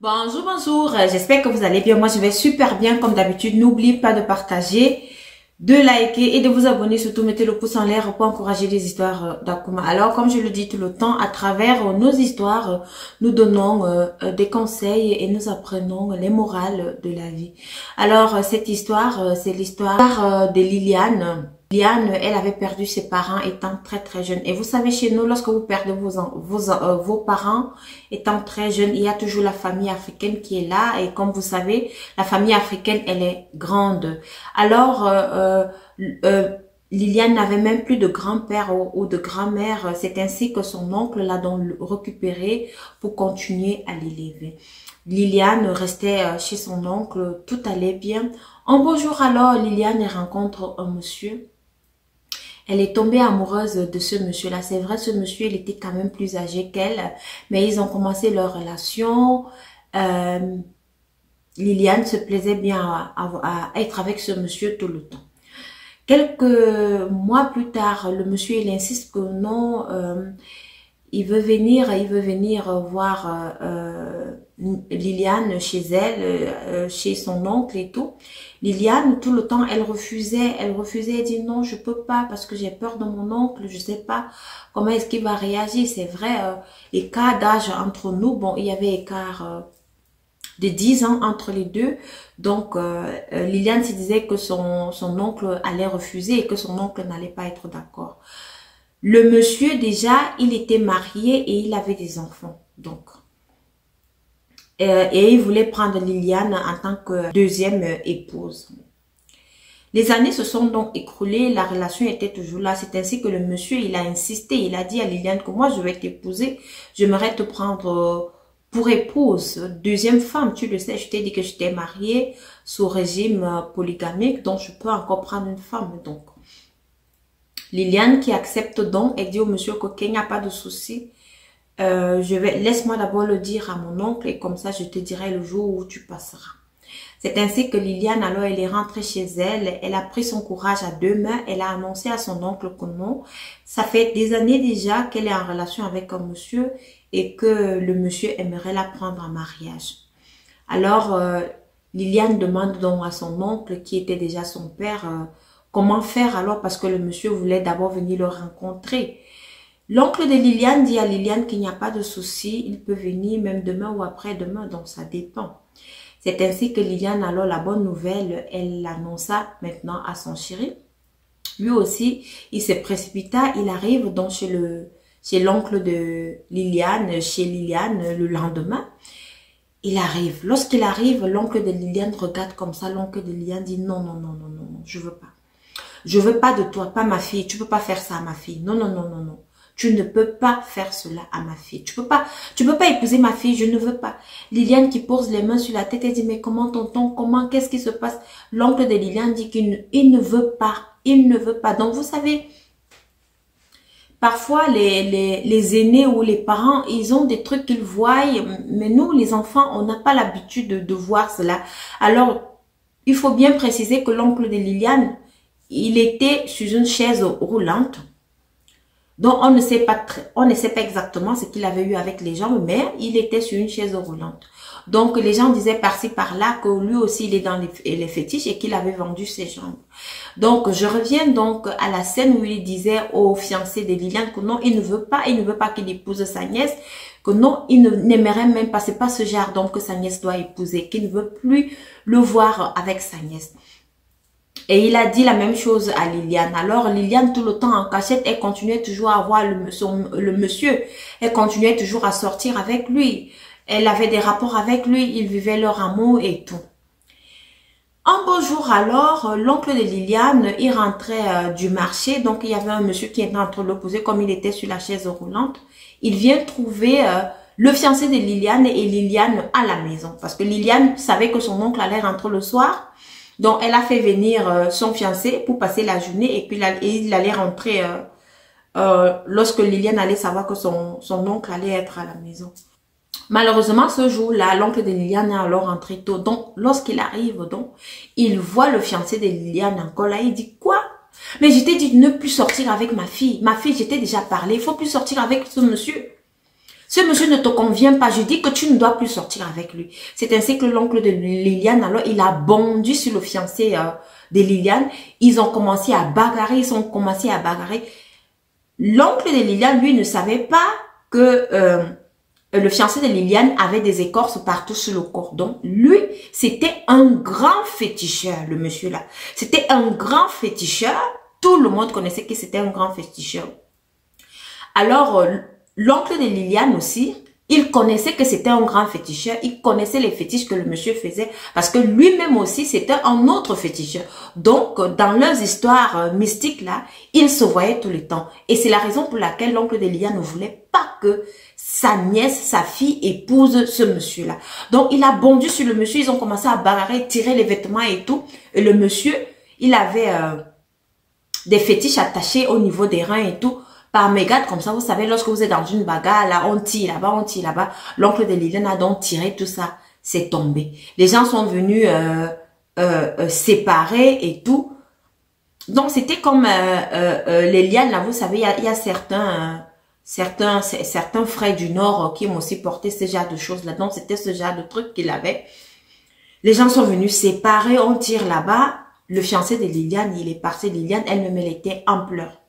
Bonjour, bonjour, j'espère que vous allez bien. Moi, je vais super bien comme d'habitude. N'oubliez pas de partager, de liker et de vous abonner. Surtout, mettez le pouce en l'air pour encourager les histoires d'Akuma. Alors, comme je le dis tout le temps, à travers nos histoires, nous donnons des conseils et nous apprenons les morales de la vie. Alors, cette histoire, c'est l'histoire de Liliane. Liliane, elle avait perdu ses parents étant très jeune. Et vous savez, chez nous, lorsque vous perdez vos parents étant très jeunes, il y a toujours la famille africaine qui est là. Et comme vous savez, la famille africaine, elle est grande. Alors, Liliane n'avait même plus de grand-père ou de grand-mère. C'est ainsi que son oncle l'a donc récupéré pour continuer à l'élever. Liliane restait chez son oncle, tout allait bien. Un beau jour alors, Liliane rencontre un monsieur. Elle est tombée amoureuse de ce monsieur-là. C'est vrai, ce monsieur, il était quand même plus âgé qu'elle, mais ils ont commencé leur relation. Liliane se plaisait bien à être avec ce monsieur tout le temps. Quelques mois plus tard, le monsieur, il insiste que non, il veut venir voir Liliane chez elle, chez son oncle et tout. Liliane, tout le temps, elle refusait, elle dit non, je peux pas parce que j'ai peur de mon oncle, je sais pas comment est-ce qu'il va réagir. C'est vrai, écart d'âge entre nous, bon, il y avait écart de 10 ans entre les deux. Donc, Liliane se disait que son oncle allait refuser et que son oncle n'allait pas être d'accord. Le monsieur, déjà, il était marié et il avait des enfants. Donc, et il voulait prendre Liliane en tant que deuxième épouse. Les années se sont donc écoulées, la relation était toujours là. C'est ainsi que le monsieur, il a insisté, il a dit à Liliane que moi, je vais t'épouser, j'aimerais te prendre pour épouse, deuxième femme. Tu le sais, je t'ai dit que j'étais mariée sous régime polygamique, donc je peux encore prendre une femme. Donc, Liliane qui accepte donc, elle dit au monsieur que il n'y a pas de souci. Laisse-moi d'abord le dire à mon oncle et comme ça je te dirai le jour où tu passeras. C'est ainsi que Liliane, alors elle est rentrée chez elle, elle a pris son courage à deux mains, elle a annoncé à son oncle que non, ça fait des années déjà qu'elle est en relation avec un monsieur et que le monsieur aimerait la prendre en mariage. Alors, Liliane demande donc à son oncle, qui était déjà son père, comment faire alors parce que le monsieur voulait d'abord venir le rencontrer. L'oncle de Liliane dit à Liliane qu'il n'y a pas de souci, il peut venir même demain ou après-demain, donc ça dépend. C'est ainsi que Liliane, alors la bonne nouvelle, elle l'annonça maintenant à son chéri. Lui aussi, il se précipita, il arrive donc chez l'oncle de Liliane, chez Liliane le lendemain. Il arrive. Lorsqu'il arrive, l'oncle de Liliane regarde comme ça, l'oncle de Liliane dit non, non, non, non, non, non, je veux pas. Je veux pas de toi, pas ma fille, tu peux pas faire ça à ma fille. Non, non, non, non, non. Tu ne peux pas faire cela à ma fille. Tu peux pas épouser ma fille, je ne veux pas. Liliane qui pose les mains sur la tête et dit, mais comment tonton, comment, qu'est-ce qui se passe? L'oncle de Liliane dit qu'il ne veut pas, il ne veut pas. Donc vous savez, parfois les aînés ou les parents, ils ont des trucs qu'ils voient, mais nous les enfants, on n'a pas l'habitude de voir cela. Alors, il faut bien préciser que l'oncle de Liliane, il était sur une chaise roulante. Donc, on ne sait pas exactement ce qu'il avait eu avec les jambes, mais il était sur une chaise roulante. Donc, les gens disaient par-ci, par-là que lui aussi, il est dans les fétiches et qu'il avait vendu ses jambes. Donc, je reviens donc à la scène où il disait au fiancé de Liliane que non, il ne veut pas qu'il épouse sa nièce, que non, il n'aimerait même pas, c'est pas ce genre d'homme que sa nièce doit épouser, qu'il ne veut plus le voir avec sa nièce. Et il a dit la même chose à Liliane. Alors, Liliane, tout le temps en cachette, elle continuait toujours à voir le monsieur. Elle continuait toujours à sortir avec lui. Elle avait des rapports avec lui. Ils vivaient leur amour et tout. Un beau jour alors, l'oncle de Liliane, il rentrait du marché. Donc, il y avait un monsieur qui était en train de le poser comme il était sur la chaise roulante. Il vient trouver le fiancé de Liliane et Liliane à la maison. Parce que Liliane savait que son oncle allait rentrer le soir. Donc, elle a fait venir son fiancé pour passer la journée et puis il allait rentrer lorsque Liliane allait savoir que son oncle allait être à la maison. Malheureusement, ce jour-là, l'oncle de Liliane est alors rentré tôt. Donc, lorsqu'il arrive, donc, il voit le fiancé de Liliane encore là. Il dit, quoi? Mais je t'ai dit de ne plus sortir avec ma fille. Ma fille, j'étais déjà parlé. Il faut plus sortir avec ce monsieur. Ce monsieur ne te convient pas. Je dis que tu ne dois plus sortir avec lui. C'est ainsi que l'oncle de Liliane, alors, il a bondi sur le fiancé de Liliane. Ils ont commencé à bagarrer. Ils ont commencé à bagarrer. L'oncle de Liliane, lui, ne savait pas que le fiancé de Liliane avait des écorces partout sur le corps. Donc, lui, c'était un grand féticheur, le monsieur là. C'était un grand féticheur. Tout le monde connaissait que c'était un grand féticheur. Alors, l'oncle de Liliane aussi, il connaissait que c'était un grand féticheur. Il connaissait les fétiches que le monsieur faisait parce que lui-même aussi, c'était un autre féticheur. Donc, dans leurs histoires mystiques là, ils se voyaient tout le temps. Et c'est la raison pour laquelle l'oncle de Liliane ne voulait pas que sa nièce, sa fille épouse ce monsieur-là. Donc, il a bondi sur le monsieur. Ils ont commencé à bagarrer, tirer les vêtements et tout. Et le monsieur, il avait des fétiches attachés au niveau des reins et tout. Par mégarde, comme ça, vous savez, lorsque vous êtes dans une bagarre, là, on tire là-bas, on tire là-bas. L'oncle de Liliane a donc tiré tout ça. C'est tombé. Les gens sont venus séparer et tout. Donc, c'était comme les lianes, là, vous savez, il y a certains frères du Nord qui m'ont aussi porté ce genre de choses-là. Donc, c'était ce genre de truc qu'il avait. Les gens sont venus séparer, on tire là-bas. Le fiancé de Liliane, il est parti. Liliane, elle-même, elle était en pleurs.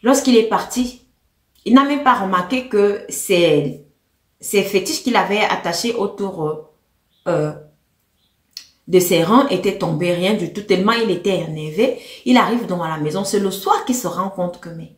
Lorsqu'il est parti, il n'a même pas remarqué que ces fétiches qu'il avait attachés autour de ses reins étaient tombés, rien du tout, tellement il était énervé. Il arrive donc à la maison, c'est le soir qu'il se rend compte que, mais,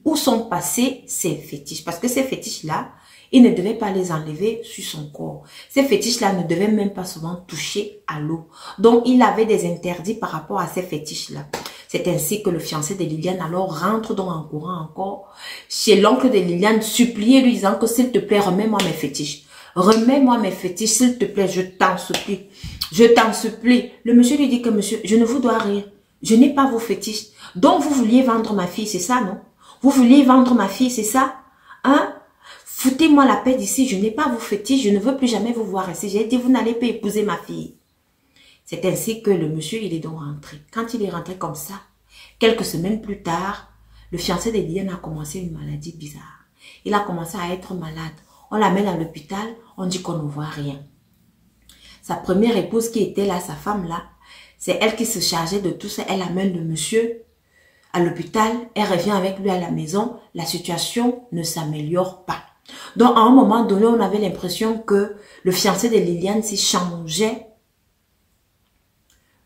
où sont passés ces fétiches? Parce que ces fétiches-là, il ne devait pas les enlever sur son corps. Ces fétiches-là ne devaient même pas souvent toucher à l'eau. Donc, il avait des interdits par rapport à ces fétiches-là. C'est ainsi que le fiancé de Liliane alors rentre donc en courant encore chez l'oncle de Liliane, supplier lui disant que s'il te plaît, remets-moi mes fétiches. Remets-moi mes fétiches, s'il te plaît, je t'en supplie. Je t'en supplie. Le monsieur lui dit que monsieur, je ne vous dois rien. Je n'ai pas vos fétiches. Donc, vous vouliez vendre ma fille, c'est ça, non? Vous vouliez vendre ma fille, c'est ça? Hein? Foutez-moi la paix d'ici, je n'ai pas vos fétiches, je ne veux plus jamais vous voir ici. J'ai dit, vous n'allez pas épouser ma fille. C'est ainsi que le monsieur, il est donc rentré. Quand il est rentré comme ça, quelques semaines plus tard, le fiancé de Liliane a commencé une maladie bizarre. Il a commencé à être malade. On l'amène à l'hôpital, on dit qu'on ne voit rien. Sa première épouse qui était là, sa femme là, c'est elle qui se chargeait de tout ça. Elle amène le monsieur à l'hôpital, elle revient avec lui à la maison. La situation ne s'améliore pas. Donc, à un moment donné, on avait l'impression que le fiancé de Liliane s'y changeait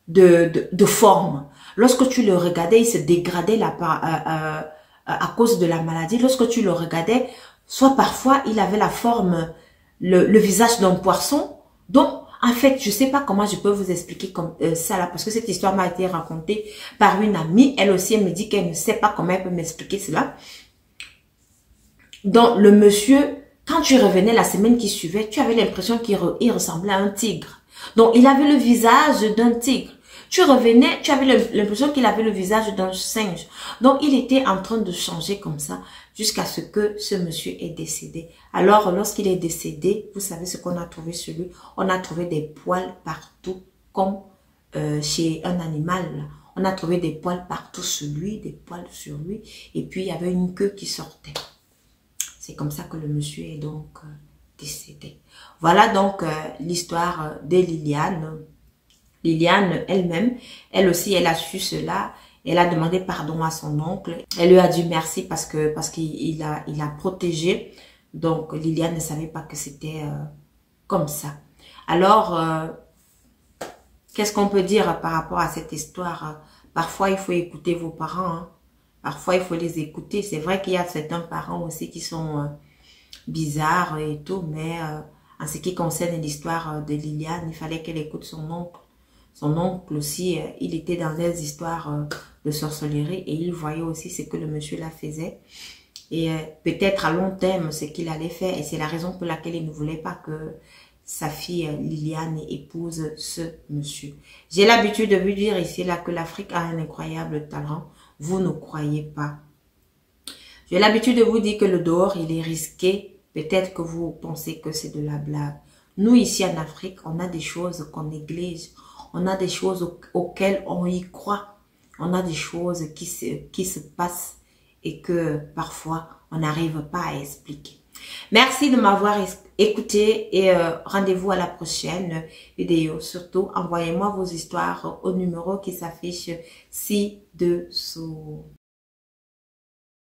de forme. Lorsque tu le regardais, il se dégradait à cause de la maladie. Lorsque tu le regardais, soit parfois, il avait la forme, le visage d'un poisson. Donc, en fait, je sais pas comment je peux vous expliquer comme ça là, parce que cette histoire m'a été racontée par une amie. Elle aussi, elle me dit qu'elle ne sait pas comment elle peut m'expliquer cela. Donc, le monsieur, quand tu revenais la semaine qui suivait, tu avais l'impression qu'il ressemblait à un tigre. Donc, il avait le visage d'un tigre. Tu revenais, tu avais l'impression qu'il avait le visage d'un singe. Donc, il était en train de changer comme ça jusqu'à ce que ce monsieur est décédé. Alors, lorsqu'il est décédé, vous savez ce qu'on a trouvé sur lui? On a trouvé des poils partout, comme chez un animal. On a trouvé des poils partout sur lui, des poils sur lui. Et puis, il y avait une queue qui sortait. C'est comme ça que le monsieur est donc décédé. Voilà donc l'histoire de Liliane. Liliane elle-même, elle aussi, elle a su cela. Elle a demandé pardon à son oncle. Elle lui a dit merci parce qu'il a protégé. Donc, Liliane ne savait pas que c'était comme ça. Alors, qu'est-ce qu'on peut dire par rapport à cette histoire? Parfois, il faut écouter vos parents. Hein. Parfois, il faut les écouter. C'est vrai qu'il y a certains parents aussi qui sont bizarres et tout. Mais en ce qui concerne l'histoire de Liliane, il fallait qu'elle écoute son oncle. Son oncle aussi, il était dans des histoires de sorcellerie et il voyait aussi ce que le monsieur là faisait. Et peut-être à long terme, ce qu'il allait faire. Et c'est la raison pour laquelle il ne voulait pas que sa fille Liliane épouse ce monsieur. J'ai l'habitude de vous dire ici là que l'Afrique a un incroyable talent. Vous ne croyez pas. J'ai l'habitude de vous dire que le dehors, il est risqué. Peut-être que vous pensez que c'est de la blague. Nous, ici en Afrique, on a des choses qu'on néglige. On a des choses auxquelles on y croit. On a des choses qui se passent et que parfois, on n'arrive pas à expliquer. Merci de m'avoir écouté et rendez-vous à la prochaine vidéo. Surtout, envoyez-moi vos histoires au numéro qui s'affiche ci-dessous.